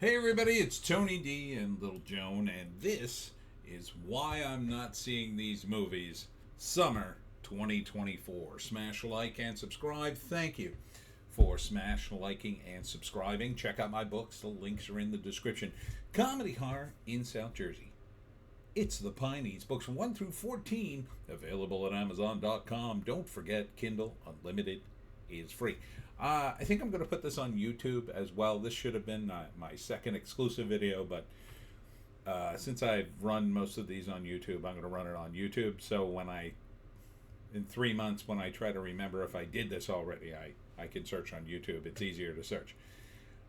Hey everybody, it's Tony D and Little Joan, and this is why I'm not seeing these movies summer 2024. Smash like and subscribe. Thank you for smash liking and subscribing. Check out my books, the links are in the description. Comedy Horror in South Jersey. It's the Pineys, books 1 through 14, available at Amazon.com. Don't forget, Kindle Unlimited is free. I think I'm going to put this on YouTube as well. This should have been my second exclusive video, but since I've run most of these on YouTube, I'm going to run it on YouTube. So in 3 months, when I try to remember if I did this already, I can search on YouTube. It's easier to search.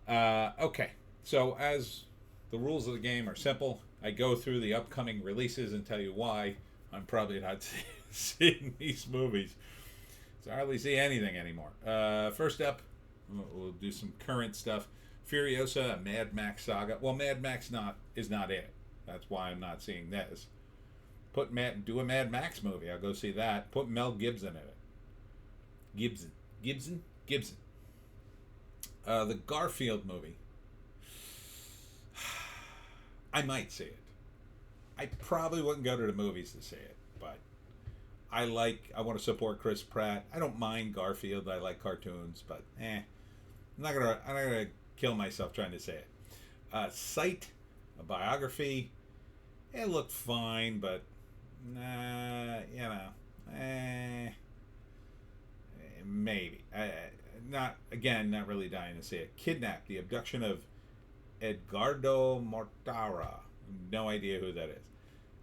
Okay, so as the rules of the game are simple, I go through the upcoming releases and tell you why I'm probably not seeing these movies. So I hardly see anything anymore. First up, we'll do some current stuff. Furiosa, a Mad Max saga. Well, Mad Max is not it. That's why I'm not seeing this. Do a Mad Max movie. I'll go see that. Put Mel Gibson in it. Gibson. The Garfield movie. I might see it. I probably wouldn't go to the movies to see it, but I want to support Chris Pratt. I don't mind Garfield. I like cartoons, but I'm not gonna kill myself trying to say it. Sight, a biography. It looked fine, but maybe. Not really dying to see it. Kidnapped, the abduction of Edgardo Mortara. No idea who that is.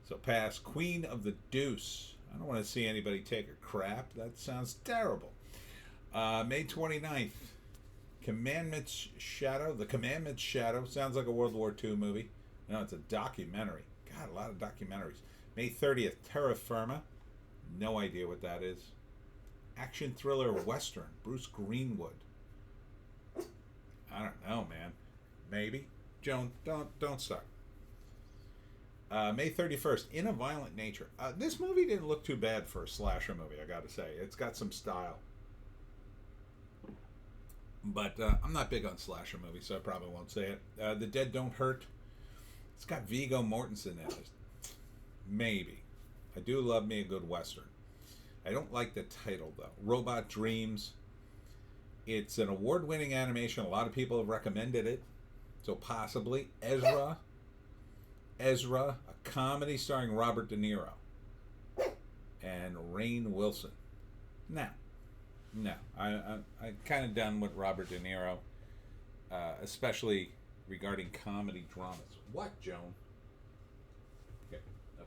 So pass. Queen of the Deuce. I don't want to see anybody take a crap. That sounds terrible. May 29th. Commandments Shadow. The Commandments Shadow. Sounds like a World War II movie. No, it's a documentary. God, a lot of documentaries. May 30th. Terra Firma. No idea what that is. Action thriller western. Bruce Greenwood. I don't know, man. Maybe. Joan, don't start. May 31st, In a Violent Nature. This movie didn't look too bad for a slasher movie, I gotta say. It's got some style. But I'm not big on slasher movies, so I probably won't say it. The Dead Don't Hurt. It's got Viggo Mortensen in it. Maybe. I do love me a good western. I don't like the title, though. Robot Dreams. It's an award-winning animation. A lot of people have recommended it. So possibly Ezra, a comedy starring Robert De Niro and Rainn Wilson. No, I'm kind of done with Robert De Niro, especially regarding comedy dramas. What, Joan? Okay, I'll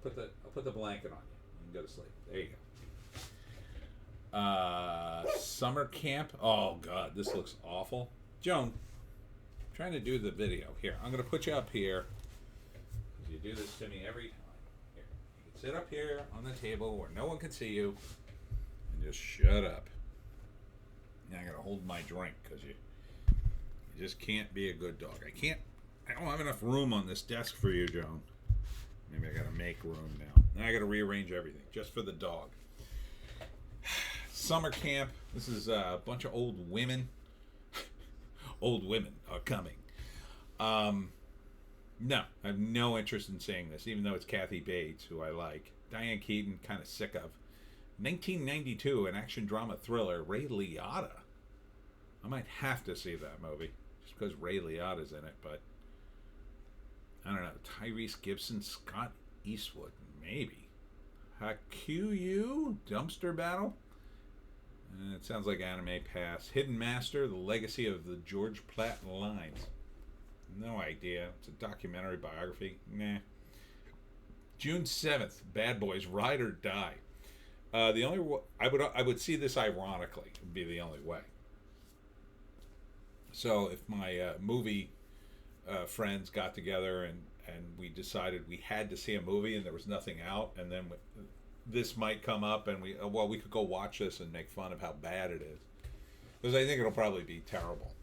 put the blanket on you. You can go to sleep. There you go. Summer camp. Oh God, this looks awful. Joan, I'm trying to do the video here. I'm going to put you up here. You do this to me every time. Here, you can sit up here on the table where no one can see you, and just shut up. Now I gotta hold my drink because you just can't be a good dog. I don't have enough room on this desk for you, Joan. Maybe I gotta make room now. Now I gotta rearrange everything just for the dog. Summer camp. This is a bunch of old women. Old women are coming. No, I have no interest in seeing this, even though it's Kathy Bates, who I like. Diane Keaton, kind of sick of. 1992, an action drama thriller, Ray Liotta. I might have to see that movie, just because Ray Liotta's in it, but I don't know. Tyrese Gibson, Scott Eastwood, maybe. Hakuyu, Dumpster Battle. It sounds like anime pass. Hidden Master, The Legacy of the George Platt Lines. No idea. It's a documentary biography. Nah. June 7th, Bad Boys, Ride or Die. The only I would see this ironically. Would be the only way. So if my movie friends got together and we decided we had to see a movie and there was nothing out, and then this might come up and we could go watch this and make fun of how bad it is, because I think it'll probably be terrible.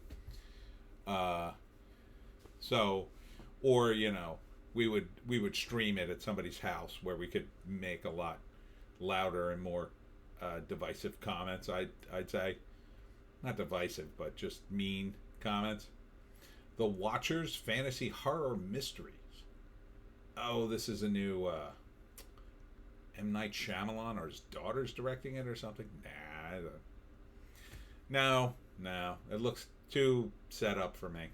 So, or we would stream it at somebody's house where we could make a lot louder and more divisive comments. I'd say, not divisive, but just mean comments. The Watchers Fantasy Horror Mysteries. Oh, this is a new M. Night Shyamalan, or his daughter's directing it or something. Nah, no. It looks too set up for me.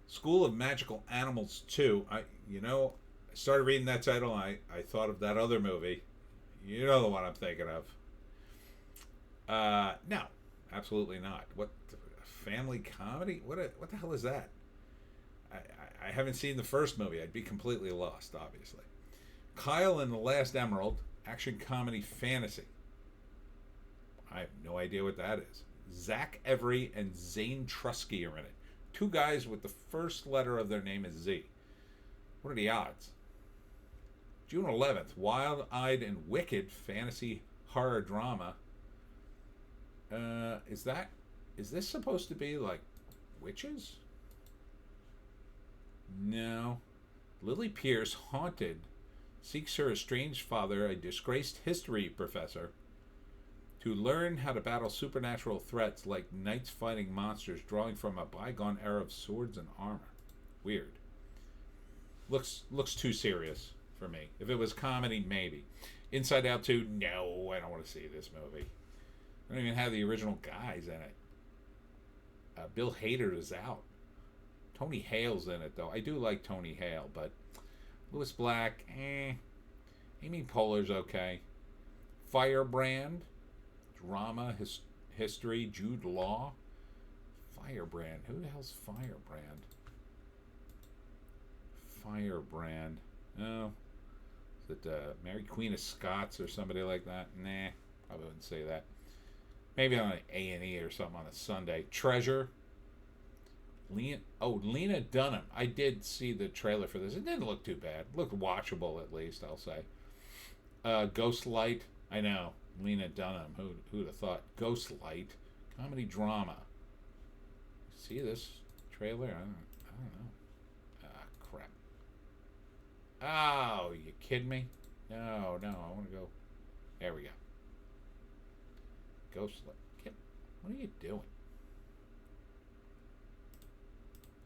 School of Magical Animals 2. I started reading that title. I thought of that other movie. You know the one I'm thinking of. No, absolutely not. What, family comedy? What the hell is that? I haven't seen the first movie. I'd be completely lost, obviously. Kyle and the Last Emerald, action comedy fantasy. I have no idea what that is. Zach Every and Zane Trusky are in it. Two guys with the first letter of their name is Z. What are the odds? June 11th, Wild-Eyed and Wicked fantasy horror drama. Is this supposed to be like witches? No. Lily Pierce, haunted, seeks her estranged father, a disgraced history professor, to learn how to battle supernatural threats like knights fighting monsters, drawing from a bygone era of swords and armor. Weird. Looks too serious for me. If it was comedy, maybe. Inside Out 2, no, I don't want to see this movie. I don't even have the original guys in it. Bill Hader is out. Tony Hale's in it, though. I do like Tony Hale, but Louis Black, Amy Poehler's okay. Firebrand, drama, history, Jude Law. Firebrand. Who the hell's Firebrand? Firebrand. Oh. Is it Mary Queen of Scots or somebody like that? Nah, I wouldn't say that. Maybe on an A&E or something on a Sunday. Treasure. Lena Dunham. I did see the trailer for this. It didn't look too bad. It looked watchable, at least, I'll say. Ghostlight. I know. Lena Dunham. Who'd have thought? Ghostlight. Comedy drama. See this trailer? I don't know. Crap. Oh, you kidding me? No. I want to go. There we go. Ghostlight. What are you doing?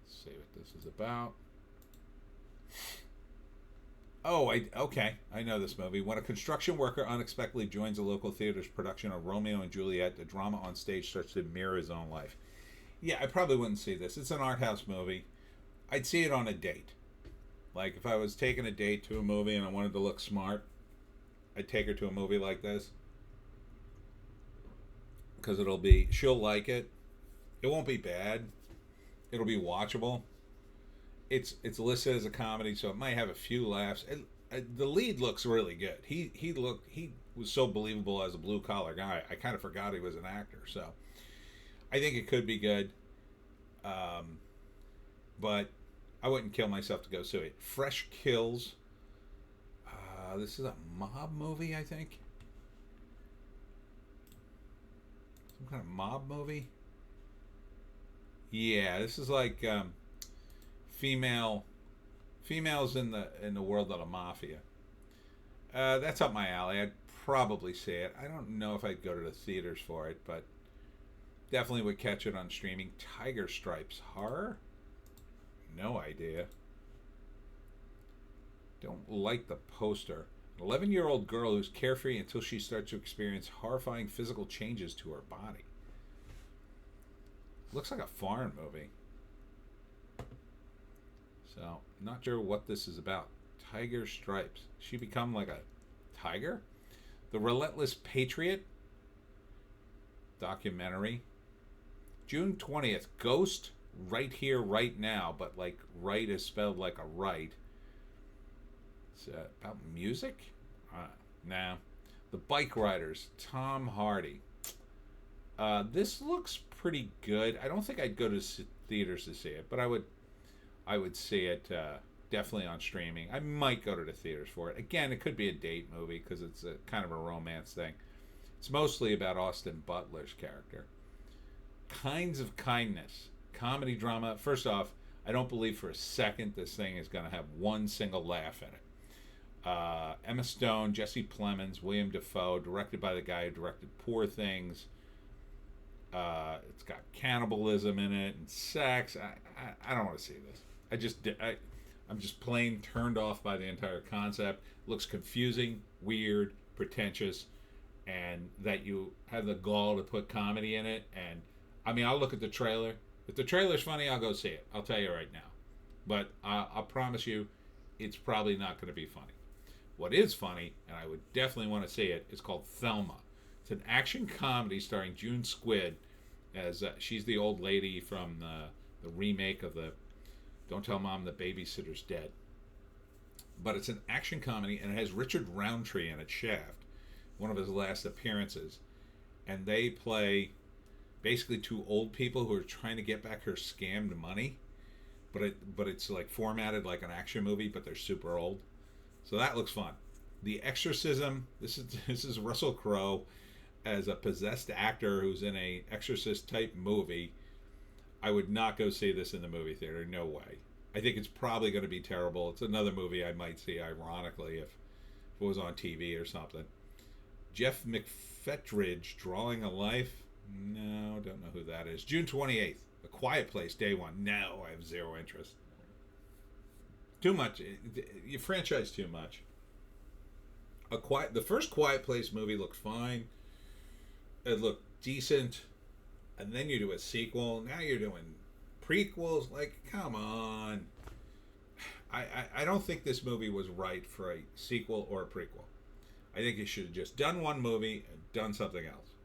Let's see what this is about. Oh, okay. I know this movie. When a construction worker unexpectedly joins a local theater's production of Romeo and Juliet, the drama on stage starts to mirror his own life. Yeah, I probably wouldn't see this. It's an art house movie. I'd see it on a date. Like, if I was taking a date to a movie and I wanted to look smart, I'd take her to a movie like this. Because she'll like it. It won't be bad. It'll be watchable. It's listed as a comedy, so it might have a few laughs. The lead looks really good. He was so believable as a blue collar guy. I kind of forgot he was an actor. So I think it could be good. But I wouldn't kill myself to go see it. Fresh Kills. This is a mob movie, I think. Some kind of mob movie. Yeah, this is like females in the world of the mafia. That's up my alley. I'd probably see it. I don't know if I'd go to the theaters for it, but definitely would catch it on streaming. Tiger Stripes horror? No idea. Don't like the poster. An 11-year-old girl who's carefree until she starts to experience horrifying physical changes to her body. Looks like a foreign movie. So, not sure what this is about. Tiger Stripes. She become like a tiger? The Relentless Patriot documentary. June 20th. Ghost, Right Here, Right Now. But like right is spelled like a right. It's about music? Nah. The Bike Riders. Tom Hardy. This looks pretty good. I don't think I'd go to theaters to see it, but I would see it definitely on streaming. I might go to the theaters for it. Again, it could be a date movie because it's a kind of a romance thing. It's mostly about Austin Butler's character. Kinds of Kindness. Comedy drama. First off, I don't believe for a second this thing is going to have one single laugh in it. Emma Stone, Jesse Plemons, William Dafoe, directed by the guy who directed Poor Things. It's got cannibalism in it and sex. I don't want to see this. I'm just plain turned off by the entire concept. It looks confusing, weird, pretentious, and that you have the gall to put comedy in it. And I mean, I'll look at the trailer. If the trailer's funny, I'll go see it. I'll tell you right now. But I'll promise you, it's probably not going to be funny. What is funny, and I would definitely want to see it, is called Thelma. It's an action comedy starring June Squidd as she's the old lady from the remake of the Don't Tell Mom the Babysitter's Dead. But it's an action comedy, and it has Richard Roundtree in it, Shaft, one of his last appearances. And they play basically two old people who are trying to get back her scammed money. But it's like formatted like an action movie, but they're super old. So that looks fun. The Exorcism. This is Russell Crowe as a possessed actor who's in a Exorcist type movie. I would not go see this in the movie theater. No way. I think it's probably going to be terrible. It's another movie I might see, ironically, if it was on TV or something. Jeff McFetridge, Drawing a Life. No, don't know who that is. June 28th. A Quiet Place, day one. No, I have zero interest. Too much. You franchise too much. The first Quiet Place movie looked fine. It looked decent. And then you do a sequel. Now you're doing prequels. Like, come on. I don't think this movie was right for a sequel or a prequel. I think you should have just done one movie and done something else.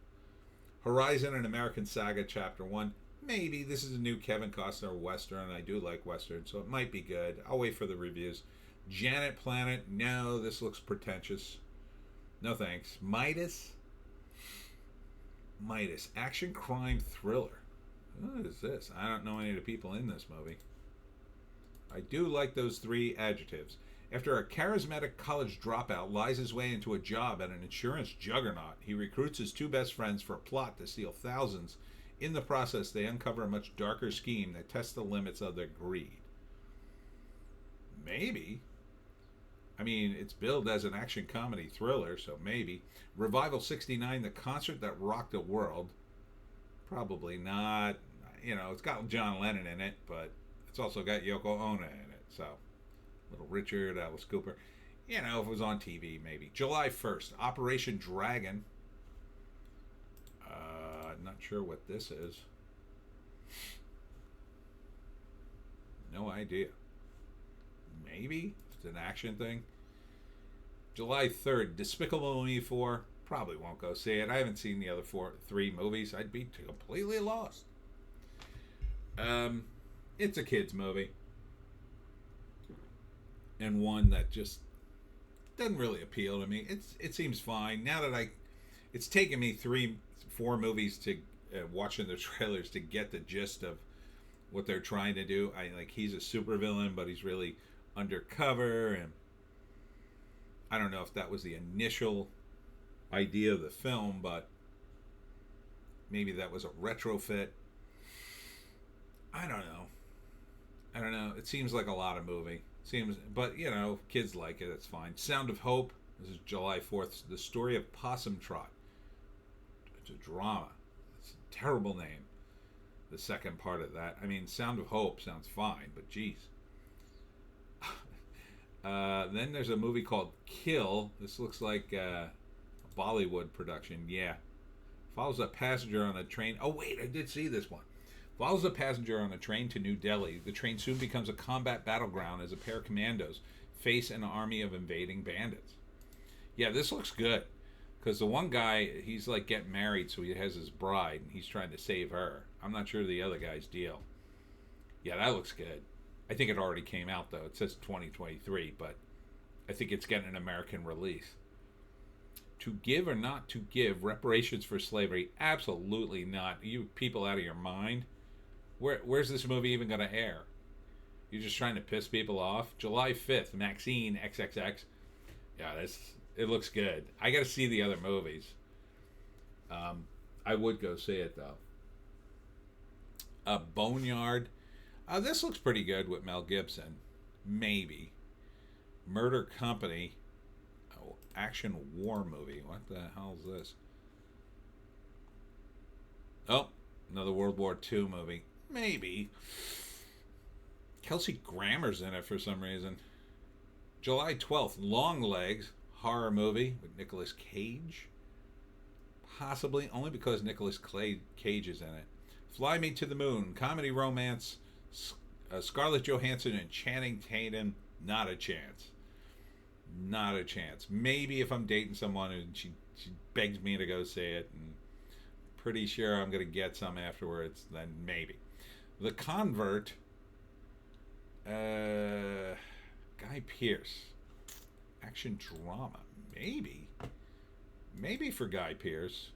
Horizon, an American Saga, Chapter 1. Maybe. This is a new Kevin Costner Western. I do like Westerns, so it might be good. I'll wait for the reviews. Janet Planet. No, this looks pretentious. No thanks. Midas. Action crime thriller. What is this? I don't know any of the people in this movie. I do like those three adjectives. After a charismatic college dropout lies his way into a job at an insurance juggernaut, he recruits his two best friends for a plot to steal thousands. In the process, they uncover a much darker scheme that tests the limits of their greed. Maybe. I mean, it's billed as an action comedy thriller, so maybe. Revival 69, the concert that rocked the world. Probably not. You know, it's got John Lennon in it, but it's also got Yoko Ono in it. So, Little Richard, Alice Cooper. You know, if it was on TV, maybe. July 1st, Operation Dragon. Not sure what this is. No idea. Maybe it's an action thing. July 3rd, Despicable Me 4. Probably won't go see it. I haven't seen the other three movies. I'd be completely lost. It's a kid's movie. And one that just doesn't really appeal to me. It seems fine. Now that it's taken me 4 movies to watching the trailers to get the gist of what they're trying to do. He's a supervillain, but he's really undercover, and I don't know if that was the initial idea of the film, but maybe that was a retrofit. I don't know. It seems like a lot of movie. But you know, kids like it. It's fine. Sound of Hope. This is July 4th. The story of Possum Trot. It's a drama. It's a terrible name. The second part of that. I mean, Sound of Hope sounds fine, but geez. Then there's a movie called Kill. This looks like a Bollywood production. Yeah. Follows a passenger on a train. Oh, wait, I did see this one. Follows a passenger on a train to New Delhi. The train soon becomes a combat battleground as a pair of commandos face an army of invading bandits. Yeah, this looks good. Because the one guy, he's like getting married, so he has his bride, and he's trying to save her. I'm not sure the other guy's deal. Yeah, that looks good. I think it already came out, though. It says 2023, but I think it's getting an American release. To give or not to give reparations for slavery? Absolutely not. You people out of your mind. Where's this movie even going to air? You're just trying to piss people off? July 5th, Maxine XXX. Yeah, it looks good. I got to see the other movies. I would go see it, though. Boneyard. This looks pretty good with Mel Gibson. Maybe. Murder Company. Action war movie. What the hell is this? Oh, another World War II movie. Maybe. Kelsey Grammer's in it for some reason. July 12th, Long Legs, horror movie with Nicolas Cage. Possibly, only because Nicolas Cage is in it. Fly Me to the Moon, comedy romance, Scarlett Johansson and Channing Tatum. Not a chance. Not a chance. Maybe if I'm dating someone and she begs me to go see it, and pretty sure I'm going to get some afterwards, then maybe. The Convert, Guy Pearce, action drama, maybe. Maybe for Guy Pearce.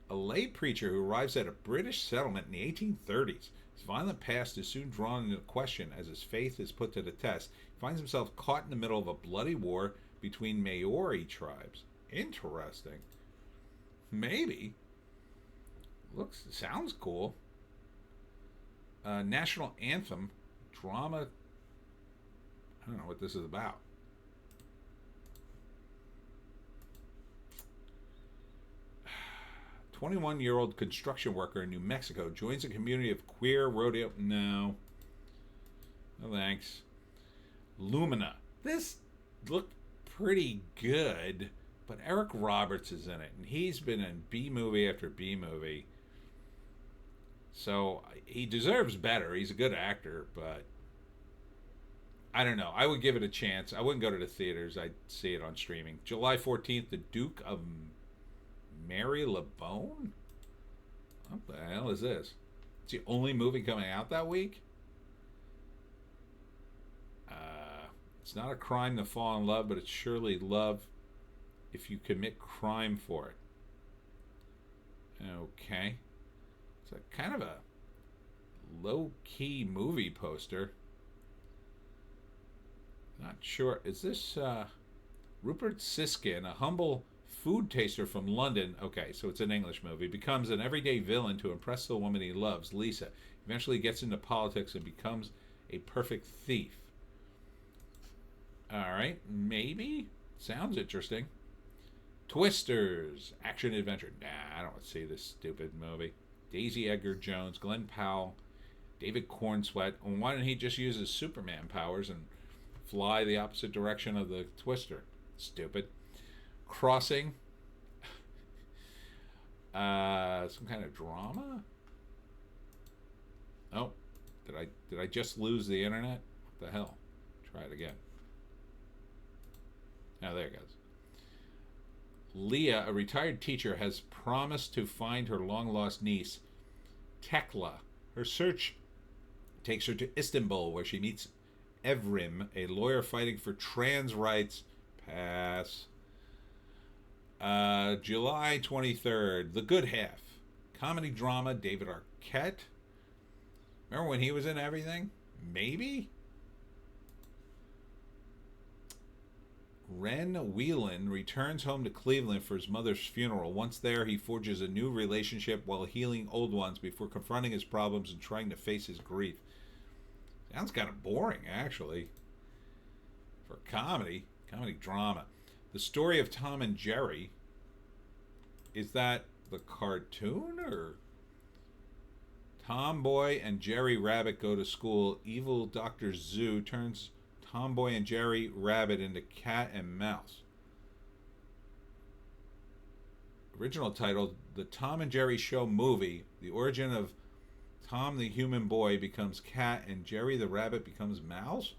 A lay preacher who arrives at a British settlement in the 1830s. His violent past is soon drawn into question as his faith is put to the test. He finds himself caught in the middle of a bloody war between Maori tribes. Interesting. Maybe. Sounds cool. National Anthem, drama. I don't know what this is about. 21-year-old construction worker in New Mexico joins a community of queer rodeo. No. No thanks. Lumina. This looked pretty good, but Eric Roberts is in it, and he's been in B movie after B movie. So he deserves better. He's a good actor, but I don't know. I would give it a chance. I wouldn't go to the theaters. I'd see it on streaming. July 14th, The Duke of Mary LeBone? What the hell is this? It's the only movie coming out that week? It's not a crime to fall in love, but it's surely love if you commit crime for it. Okay. It's a kind of a low-key movie poster. Not sure. Is this Rupert Siskin, a humble food taster from London? Okay, so it's an English movie. Becomes an everyday villain to impress the woman he loves, Lisa. Eventually gets into politics and becomes a perfect thief. All right, maybe. Sounds interesting. Twisters, action adventure. Nah, I don't want to see this stupid movie. Daisy Edgar Jones, Glenn Powell, David Cornsweet. Why didn't he just use his Superman powers and fly the opposite direction of the twister? Stupid. Crossing. Some kind of drama. Oh, did I just lose the internet? What the hell? Try it again. Oh, there it goes. Leah, a retired teacher, has promised to find her long-lost niece, Tekla. Her search takes her to Istanbul, where she meets Evrim, a lawyer fighting for trans rights. Pass. July 23rd, The Good Half. Comedy drama, David Arquette. Remember when he was in everything? Maybe? Ren Whelan returns home to Cleveland for his mother's funeral. Once there, he forges a new relationship while healing old ones before confronting his problems and trying to face his grief. Sounds kind of boring, actually. For comedy drama. The Story of Tom and Jerry. Is that the cartoon, or? Tomboy and Jerry Rabbit go to school. Evil Dr. Zoo turns Tomboy and Jerry Rabbit into cat and mouse. Original title, The Tom and Jerry Show Movie. The origin of Tom the human boy becomes cat and Jerry the rabbit becomes mouse?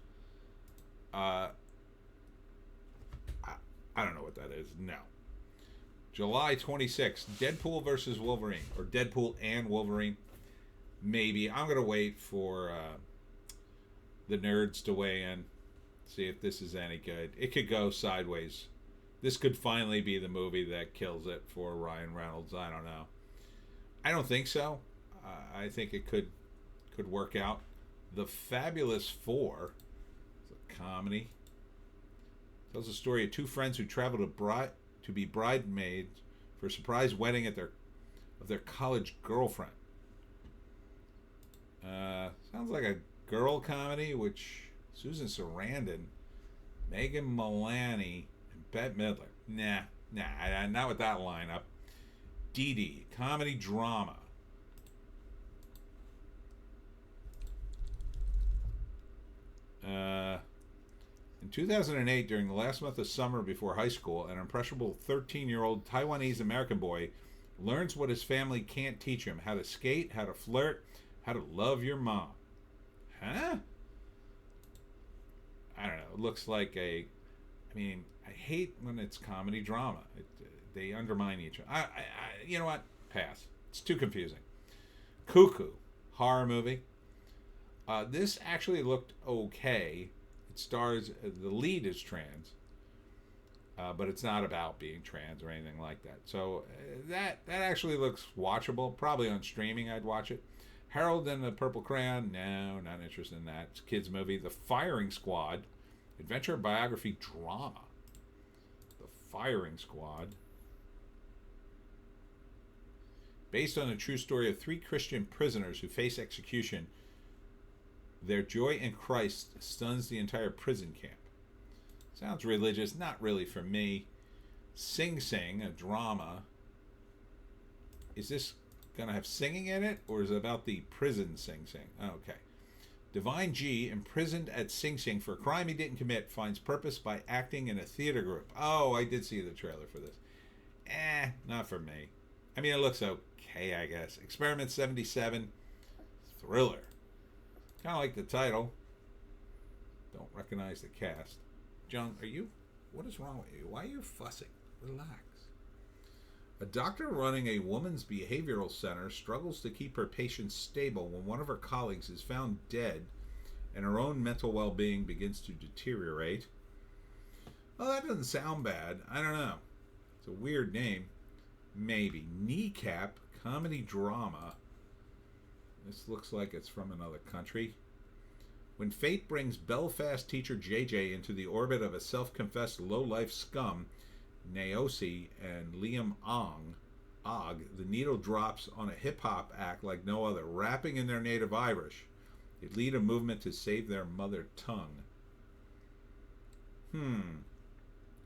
I don't know what that is. No. July 26th, Deadpool versus Wolverine. Or Deadpool and Wolverine. Maybe. I'm going to wait for the nerds to weigh in. See if this is any good. It could go sideways. This could finally be the movie that kills it for Ryan Reynolds. I don't know. I don't think so. I think it could work out. The Fabulous Four. It's a comedy. Tells the story of two friends who travel to be bridesmaids for a surprise wedding of their college girlfriend. Sounds like a girl comedy, which Susan Sarandon, Megan Mullally, and Bette Midler. Nah, not with that lineup. Dee Dee, comedy drama. In 2008, during the last month of summer before high school, an impressionable 13-year-old Taiwanese American boy learns what his family can't teach him: how to skate, how to flirt, how to love your mom. Huh? I don't know. It looks like I mean, I hate when it's comedy drama. They undermine each other. You know what? Pass. It's too confusing. Cuckoo, horror movie. This actually looked okay. It stars, the lead is trans, but it's not about being trans or anything like that. So that actually looks watchable. Probably on streaming, I'd watch it. Harold and the Purple Crayon. No, not interested in that. It's a kids movie. The Firing Squad, adventure biography drama. The Firing Squad, based on a true story of 3 Christian prisoners who face execution. Their joy in Christ stuns the entire prison camp. Sounds religious, not really for me. Sing Sing, a drama. Is this going to have singing in it, or is it about the prison Sing Sing? Okay. Divine G, imprisoned at Sing Sing for a crime he didn't commit, finds purpose by acting in a theater group. Oh, I did see the trailer for this. Not for me. I mean, it looks okay, I guess. Experiment 77, thriller. Kind of like the title. Don't recognize the cast. John, what is wrong with you? Why are you fussing? Relax. A doctor running a women's behavioral center struggles to keep her patients stable when one of her colleagues is found dead and her own mental well-being begins to deteriorate. Oh, that doesn't sound bad. I don't know. It's a weird name. Maybe. Kneecap, comedy drama. This looks like it's from another country. When fate brings Belfast teacher JJ into the orbit of a self-confessed low-life scum, Naosi and Liam Og, the needle drops on a hip-hop act like no other, rapping in their native Irish. They lead a movement to save their mother tongue.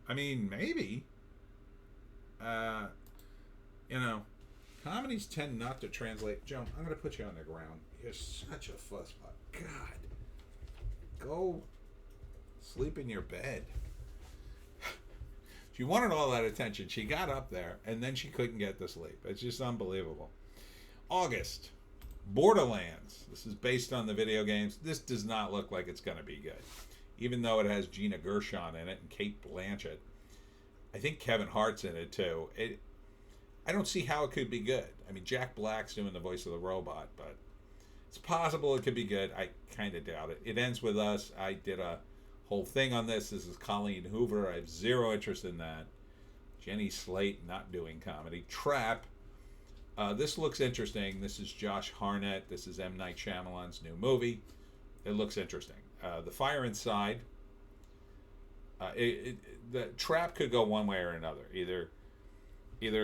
I mean, maybe. Comedies tend not to translate. Joan, I'm going to put you on the ground. You're such a fussbot. God. Go sleep in your bed. She wanted all that attention. She got up there, and then she couldn't get to sleep. It's just unbelievable. August. Borderlands. This is based on the video games. This does not look like it's going to be good. Even though it has Gina Gershon in it and Cate Blanchett. I think Kevin Hart's in it, too. I don't see how it could be good. I mean, Jack Black's doing the voice of the robot, but it's possible it could be good. I kind of doubt it. It ends with us. I did a whole thing on this. This is Colleen Hoover. I have zero interest in that. Jenny Slate, not doing comedy. Trap. This looks interesting. This is Josh Hartnett. This is M. Night Shyamalan's new movie. It looks interesting. The Fire Inside. The Trap could go one way or another. Either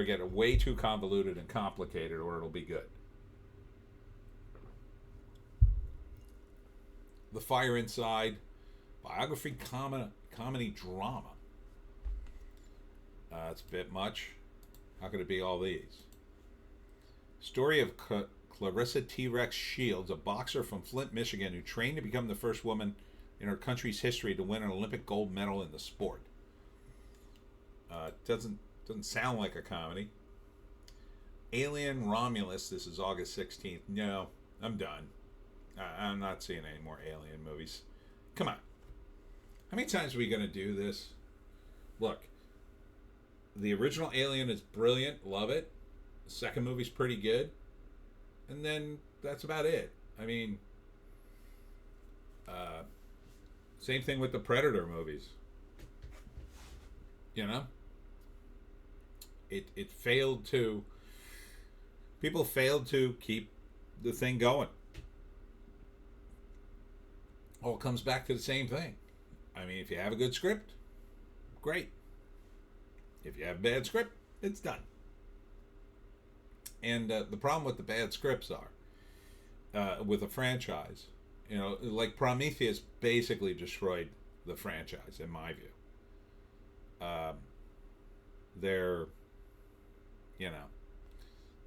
get way too convoluted and complicated, or it'll be good. The Fire Inside, biography, comedy drama. It's a bit much. How could it be all these? Story of Clarissa T-Rex Shields, a boxer from Flint, Michigan, who trained to become the first woman in her country's history to win an Olympic gold medal in the sport. Doesn't sound like a comedy. Alien Romulus. This is August 16th. No, I'm done. I'm not seeing any more Alien movies. Come on. How many times are we going to do this? Look, the original Alien is brilliant. Love it. The second movie's pretty good. And then that's about it. I mean, same thing with the Predator movies. You know? It failed to... People failed to keep the thing going. All comes back to the same thing. I mean, if you have a good script, great. If you have a bad script, it's done. And the problem with the bad scripts are, with a franchise, like Prometheus basically destroyed the franchise, in my view. They're,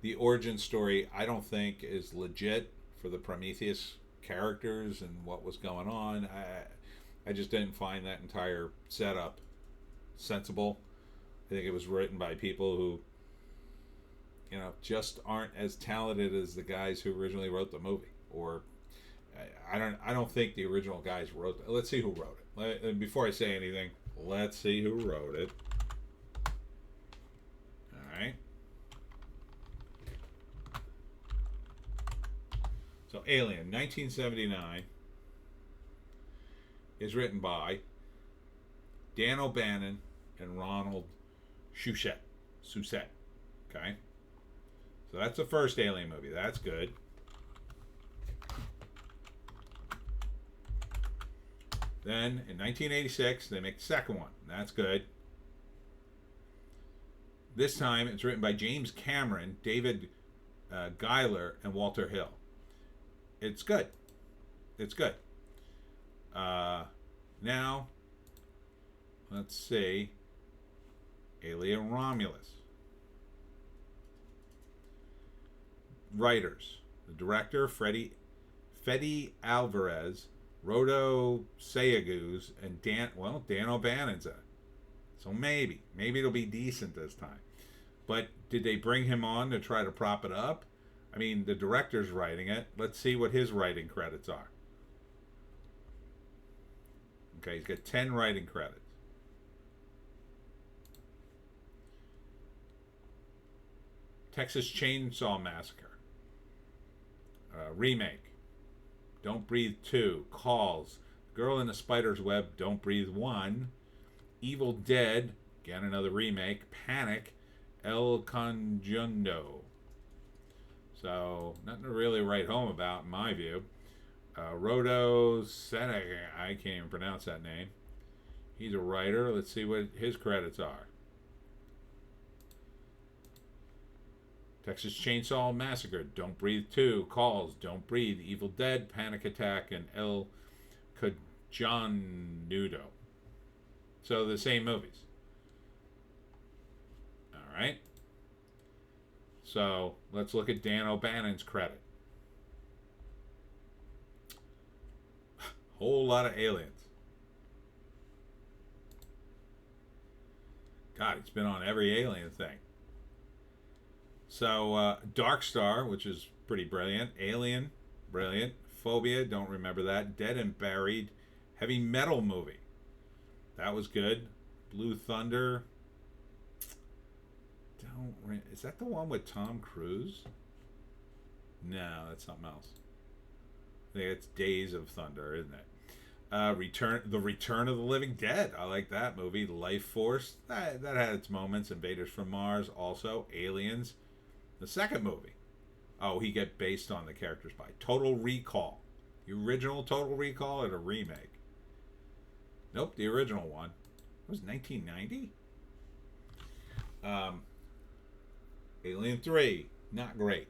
the origin story, I don't think is legit for the Prometheus characters and what was going on. I just didn't find that entire setup sensible. I think it was written by people who, just aren't as talented as the guys who originally wrote the movie. Or I don't think the original guys wrote it. Let's see who wrote it. Before I say anything, let's see who wrote it. All right. So Alien, 1979, is written by Dan O'Bannon and Ronald Shusett. Okay? So that's the first Alien movie. That's good. Then, in 1986, they make the second one. That's good. This time, it's written by James Cameron, David Giler, and Walter Hill. It's good. It's good. Now, let's see. Alien Romulus. Writers. The director, Fede Alvarez, Rodo Sayaguz, and Dan O'Bannon's in it. So maybe it'll be decent this time. But did they bring him on to try to prop it up? I mean, the director's writing it. Let's see what his writing credits are. Okay, he's got 10 writing credits. Texas Chainsaw Massacre. Remake. Don't Breathe 2. Calls. Girl in the Spider's Web. Don't Breathe 1. Evil Dead. Again, another remake. Panic. El Conjundo. So, nothing to really write home about, in my view. Rodo Seneca. I can't even pronounce that name. He's a writer. Let's see what his credits are. Texas Chainsaw Massacre, Don't Breathe 2, Calls, Don't Breathe, Evil Dead, Panic Attack, and El Conjundo. So the same movies. All right. So let's look at Dan O'Bannon's credit. Whole lot of aliens. God, it's been on every alien thing. So, Dark Star, which is pretty brilliant. Alien, brilliant. Phobia, don't remember that. Dead and Buried. Heavy Metal movie. That was good. Blue Thunder. Is that the one with Tom Cruise? No, that's something else. I think it's Days of Thunder, isn't it? The Return of the Living Dead. I like that movie. Life Force. That had its moments. Invaders from Mars. Also, Aliens. The second movie. Oh, he get based on the characters by Total Recall. The original Total Recall or the remake? Nope, the original one. It was 1990? Alien 3. Not great.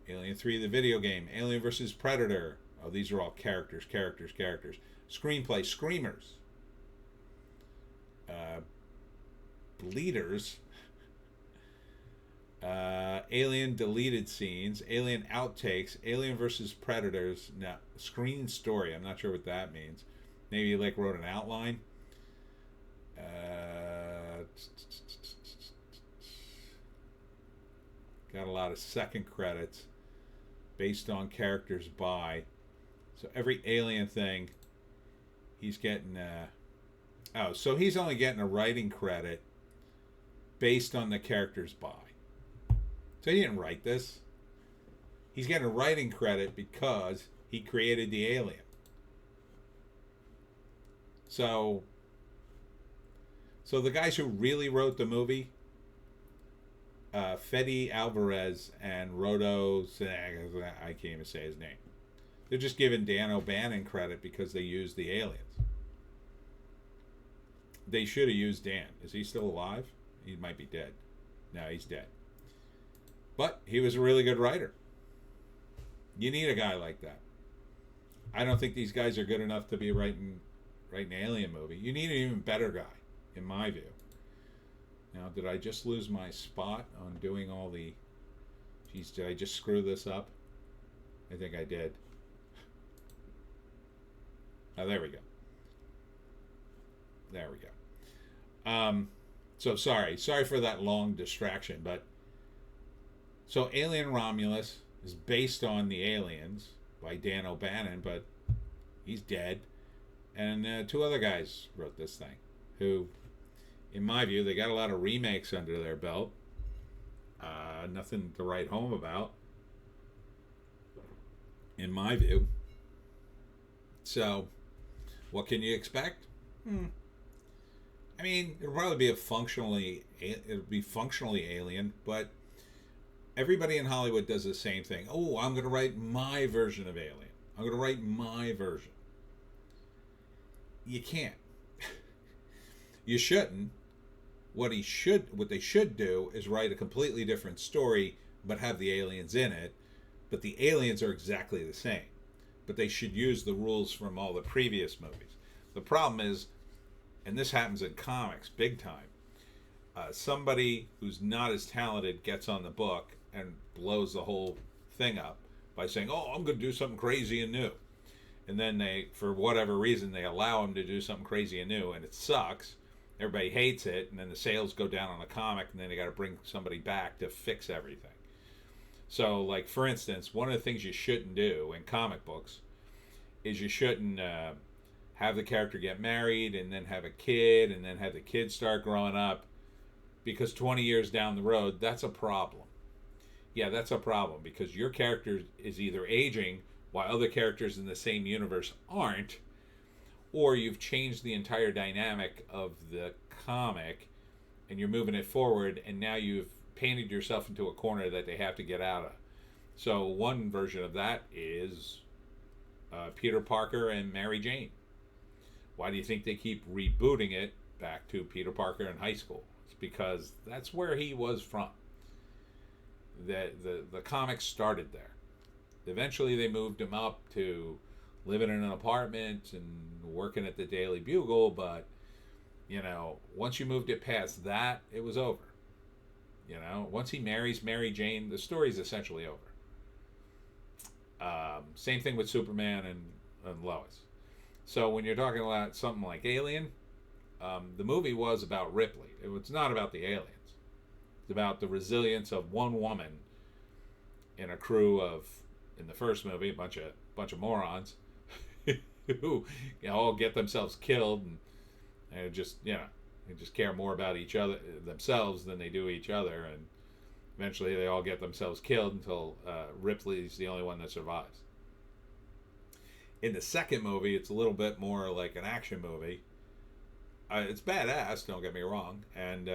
Alien 3, the video game. Alien vs. Predator. Oh, these are all characters. Screenplay, Screamers. Bleeders. Alien deleted scenes. Alien outtakes. Alien vs. Predators. Now, screen story. I'm not sure what that means. Maybe you wrote an outline. Got a lot of second credits based on characters by. So every Alien thing, he's getting. So he's only getting a writing credit based on the characters by. So he didn't write this. He's getting a writing credit because he created the alien. So the guys who really wrote the movie, Fede Alvarez and Rodo, I can't even say his name. They're just giving Dan O'Bannon credit because they used the aliens. They should have used Dan. Is he still alive? He might be dead. No, he's dead. But he was a really good writer. You need a guy like that. I don't think these guys are good enough to be writing an alien movie. You need an even better guy, in my view. Now, did I just lose my spot on doing all the Jeez, did I just screw this up? I think I did. Oh, there we go. There we go. So sorry for that long distraction, but so Alien Romulus is based on The Aliens by Dan O'Bannon, but he's dead. And two other guys wrote this thing, who, in my view, they got a lot of remakes under their belt. Nothing to write home about, in my view. So, what can you expect? I mean, it'll probably be functionally Alien, but everybody in Hollywood does the same thing. Oh, I'm going to write my version of Alien. I'm going to write my version. You can't. You shouldn't. What they should do is write a completely different story, but have the aliens in it. But the aliens are exactly the same. But they should use the rules from all the previous movies. The problem is, and this happens in comics big time, somebody who's not as talented gets on the book and blows the whole thing up by saying, oh, I'm going to do something crazy and new. And then they, for whatever reason, they allow them to do something crazy and new, and it sucks. Everybody hates it, and then the sales go down on the comic, and then they got to bring somebody back to fix everything. So, like, for instance, one of the things you shouldn't do in comic books is you shouldn't have the character get married and then have a kid and then have the kid start growing up, because 20 years down the road, that's a problem. Yeah, that's a problem, because your character is either aging while other characters in the same universe aren't, or you've changed the entire dynamic of the comic and you're moving it forward, and now you've painted yourself into a corner that they have to get out of. So one version of that is Peter Parker and Mary Jane. Why do you think they keep rebooting it back to Peter Parker in high school? It's because that's where he was from. The comics started there. Eventually they moved him up to living in an apartment and working at the Daily Bugle, but, you know, once you moved it past that, it was over. You know, once he marries Mary Jane, the story's essentially over. Same thing with Superman and Lois. So when you're talking about something like Alien, the movie was about Ripley. It was not about the aliens. It's about the resilience of one woman in a crew of, in the first movie, a bunch of morons who, you know, all get themselves killed, and just, you know, they just care more about each other themselves than they do each other, and eventually they all get themselves killed until Ripley's the only one that survives. In the second movie, it's a little bit more like an action movie. It's badass, don't get me wrong, and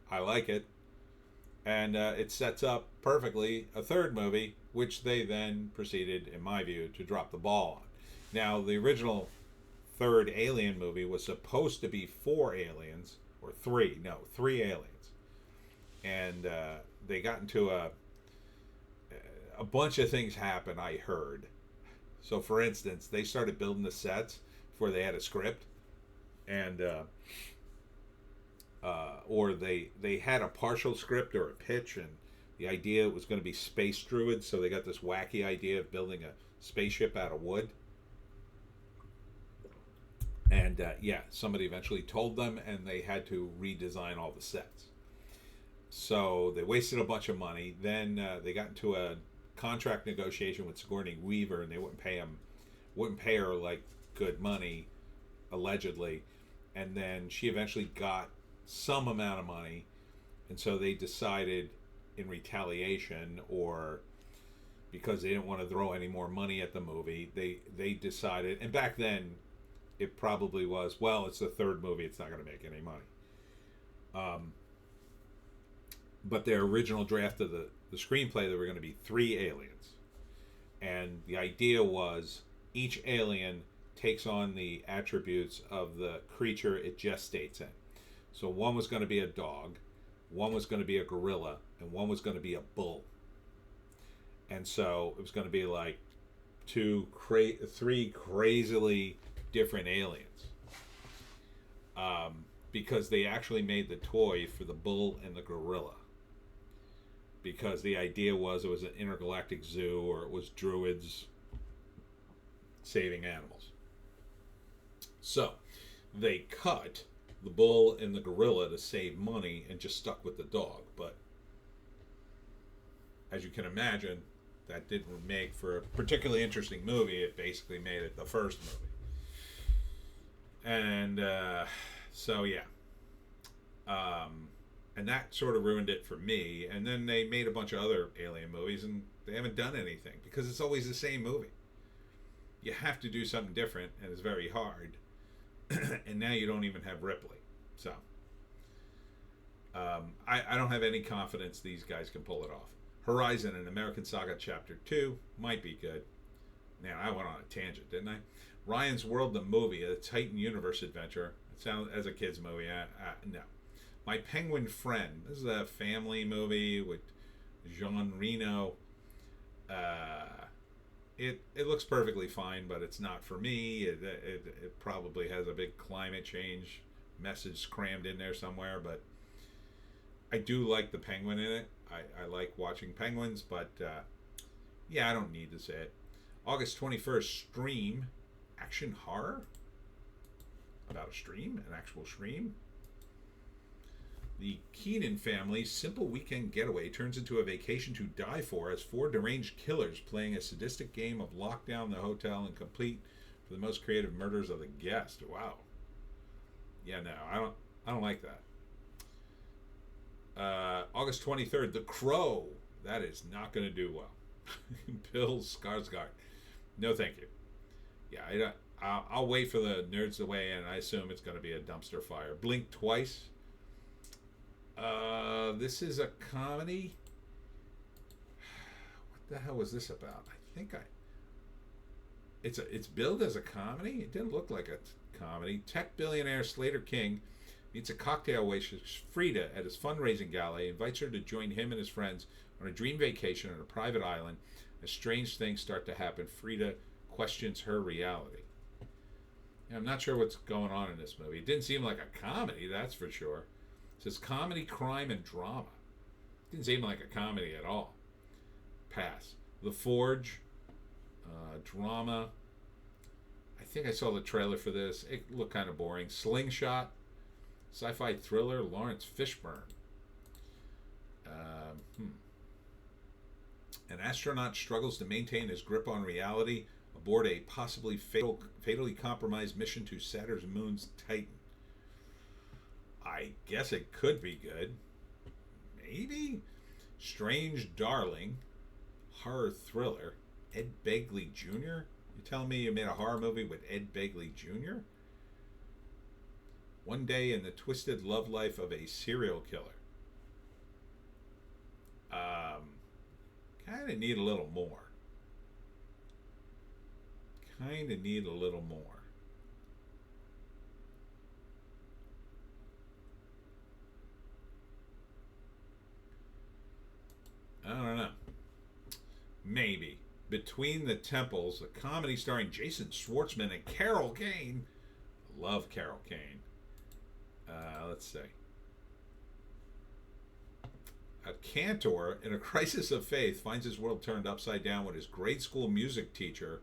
I like it. And it sets up perfectly a third movie, which they then proceeded, in my view, to drop the ball on. Now, the original third Alien movie was supposed to be 4 aliens, or 3 aliens. And they got into a bunch of things happen, I heard. So, for instance, they started building the sets before they had a script. And or they had a partial script or a pitch, and the idea was going to be space druids, so they got this wacky idea of building a spaceship out of wood. And somebody eventually told them, and they had to redesign all the sets. So they wasted a bunch of money. Then they got into a contract negotiation with Sigourney Weaver, and they wouldn't pay her like good money, allegedly. And then she eventually got some amount of money, and so they decided, in retaliation, or because they didn't want to throw any more money at the movie, they decided, and back then it probably was, well, it's the third movie, it's not going to make any money. But their original draft of the screenplay, there were going to be 3 aliens, and the idea was each alien takes on the attributes of the creature it gestates in. So one was going to be a dog, one was going to be a gorilla, and one was going to be a bull. And so it was going to be like 3 crazily different aliens. Because they actually made the toy for the bull and the gorilla. because the idea was it was an intergalactic zoo or it was druids saving animals. So they cut the bull and the gorilla to save money and just stuck with the dog. But as you can imagine, that didn't make for a particularly interesting movie. It basically made it the first movie. And so, yeah. And that sort of ruined it for me. And then they made a bunch of other alien movies, and they haven't done anything because it's always the same movie. You have to do something different, and it's very hard. And now you don't even have Ripley. So I don't have any confidence these guys can pull it off. Horizon and American Saga Chapter 2 might be good. Man, I went on a tangent, didn't I? Ryan's World, the movie, a Titan Universe adventure. It sounds as a kid's movie. No. My Penguin Friend. This is a family movie with Jean Reno. It looks perfectly fine, but it's not for me. It probably has a big climate change message crammed in there somewhere, but I do like the penguin in it. I like watching penguins, but yeah, I don't need to say it. August 21st, Stream, action horror? About a stream? An actual stream? The Keenan family's simple weekend getaway turns into a vacation to die for as four deranged killers playing a sadistic game of lock down the hotel and complete for the most creative murders of the guest. Wow. Yeah, no, I don't like that. August 23rd, The Crow. That is not going to do well. Bill Skarsgård. No, thank you. Yeah, I'll wait for the nerds to weigh in. I assume it's going to be a dumpster fire. Blink Twice. This is a comedy. What the hell was this about? It's billed as a comedy. It didn't look like a comedy. Tech billionaire Slater King meets a cocktail waitress, Frida, at his fundraising gala. He invites her to join him and his friends on a dream vacation on a private island. As strange things start to happen, Frida questions her reality. Yeah, I'm not sure what's going on in this movie. It didn't seem like a comedy, that's for sure. It says comedy, crime, and drama. It didn't seem like a comedy at all. Pass. The Forge, drama. I think I saw the trailer for this. It looked kind of boring. Slingshot, sci-fi thriller, Lawrence Fishburne. An astronaut struggles to maintain his grip on reality aboard a possibly fatally compromised mission to Saturn's moon's Titan. I guess it could be good. Maybe? Strange Darling, horror thriller, Ed Begley Jr.? You telling me you made a horror movie with Ed Begley Jr.? One Day in the Twisted Love Life of a Serial Killer. Kind of need a little more. I don't know. Maybe. Between the Temples, a comedy starring Jason Schwartzman and Carol Kane. I love Carol Kane. Let's see. A cantor in a crisis of faith finds his world turned upside down when his grade school music teacher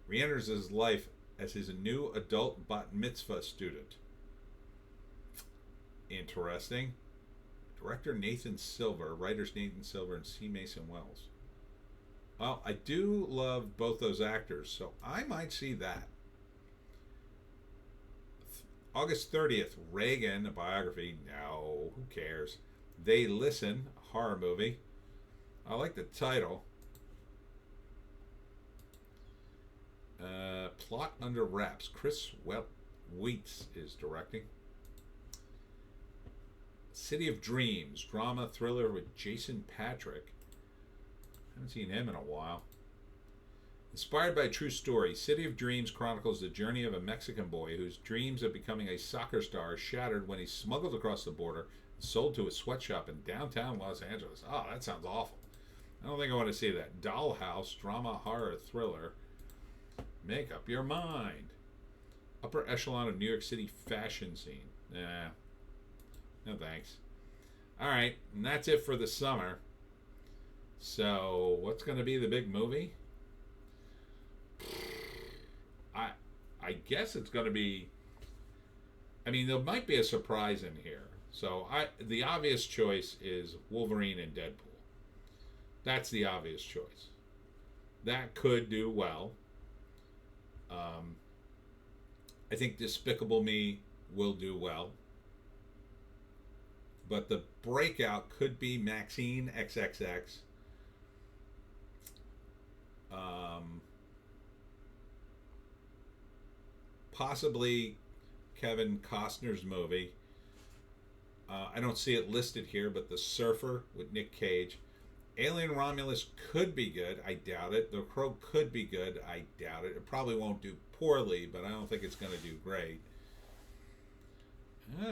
re-enters his life as his new adult bat mitzvah student. Interesting. Director Nathan Silver, writers Nathan Silver and C. Mason Wells. Well, I do love both those actors, so I might see that. August 30th, Reagan, a biography. No, who cares? They Listen, a horror movie. I like the title. Plot Under Wraps. Chris Weitz is directing. City of Dreams, drama thriller with Jason Patric. Haven't seen him in a while. Inspired by a true story, City of Dreams chronicles the journey of a Mexican boy whose dreams of becoming a soccer star are shattered when he's smuggled across the border and sold to a sweatshop in downtown Los Angeles. Oh, that sounds awful. I don't think I want to see that. Dollhouse, drama, horror, thriller. Make up your mind. Upper echelon of New York City fashion scene. Nah. No thanks. Alright, and that's it for the summer. So, what's going to be the big movie? I I guess it's going to be. I mean, there might be a surprise in here. So, the obvious choice is Wolverine and Deadpool. That's the obvious choice. That could do well. Um, I think Despicable Me will do well. But the breakout could be Maxine XXX. Um, Possibly Kevin Costner's movie. I don't see it listed here, but The Surfer with Nick Cage. Alien Romulus could be good. I doubt it. The Crow could be good. I doubt it. It probably won't do poorly, but I don't think it's going to do great.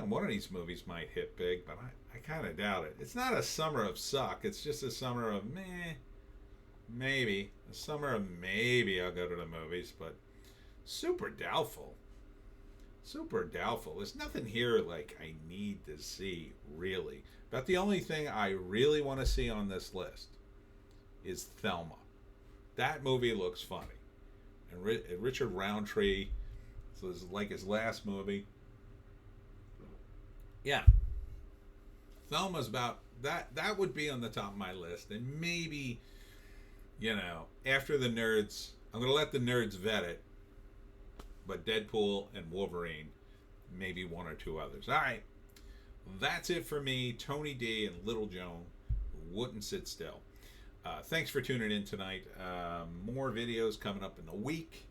One of these movies might hit big, but I kind of doubt it. It's not a summer of suck. It's just a summer of meh, maybe. A summer of maybe I'll go to the movies, but super doubtful. Super doubtful. There's nothing here like I need to see, really. But the only thing I really want to see on this list is Thelma. That movie looks funny. And Richard Roundtree, so this is like his last movie. Yeah. Thelma's about that would be on the top of my list. And maybe, after the nerds, I'm going to let the nerds vet it. But Deadpool and Wolverine, maybe one or two others. All right. That's it for me, Tony D and Little Joan, who wouldn't sit still. Thanks for tuning in tonight. More videos coming up in the week.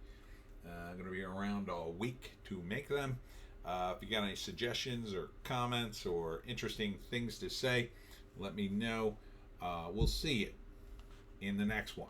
I'm going to be around all week to make them. If you got any suggestions or comments or interesting things to say, let me know. We'll see you in the next one.